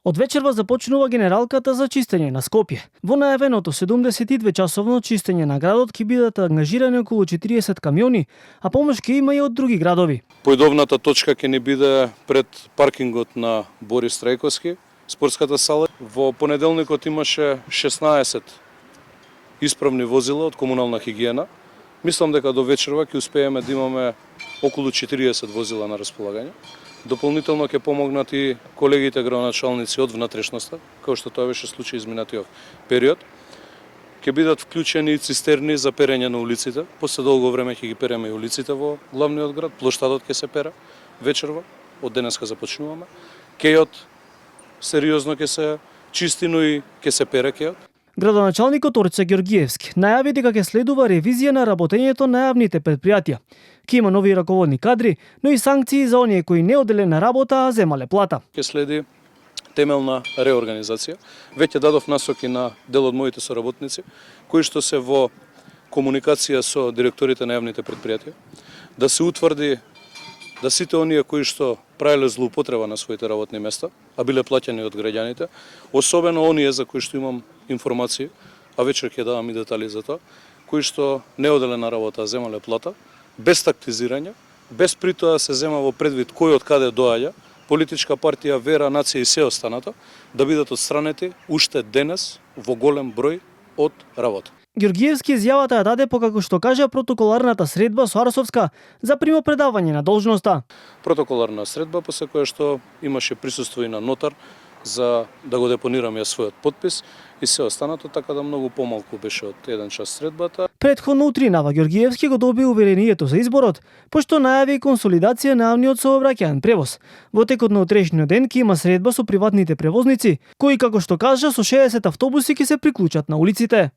Од вечерва започнува генералката за чистење на Скопје. Во најавеното 72-часовно чистење на градот ќе бидат ангажирани околу 40 камиони, а помош ќе има и од други градови. Појдовната точка ќе ни биде пред паркингот на Борис Трајковски, спортската сала. Во понеделникот имаше 16 исправни возила од комунална хигиена. Мислам дека до вечерва ќе успееме да имаме околу 40 возила на располагање. Дополнително ќе помогнат и колегите градоначалници од внатрешноста, како што тоа беше случај изминатиот период. Ќе бидат вклучени и цистерни за перење на улиците. После долго време ќе ги переме и улиците во главниот град. Плоштадот ќе се пере вечерва, од денеска започнуваме. Кејот сериозно ќе се чисти, но и ќе се пере кејот. Градоначалникот Орце Ѓорѓиевски најави дека ќе следува ревизија на работењето на јавните предпријатија. Ќе има нови раководни кадри, но и санкции за оние кои не оделе работа, а земале плата. Ќе следи темелна реорганизација. Веќе дадов насоки на дел од моите соработници, кои што се во комуникација со директорите на јавните предпријатија, да се утврди да сите оние кои што правеле злоупотреба на своите работни места, а биле плаќани од граѓаните, особено оние за кои што имам информации, а вечер ќе давам и детали за тоа, кои што не оделе на работа, а земале плата, без тактизирање, без при тоа се зема во предвид кој од каде доаѓа, политичка партија, вера, нација и се останато, да бидат отстранети уште денес во голем број од работа. Ѓорѓиевски изјавата ја даде покако што кажа протоколарната средба со Арсовска за примопредавање на должноста. Протоколарна средба после која што имаше присуство и на нотар за да го депонирам ја својот подпис и се останато, така да многу помалку беше од 1 час средбата. Предходно утринава Ѓорѓиевски го доби уверението за изборот, пошто најави консолидација на јавниот сообраќајен превоз. Во текот на утрешниот ден ќе има средба со приватните превозници, кои како што кажа со 60 автобуси ќе се приклучат на улиците.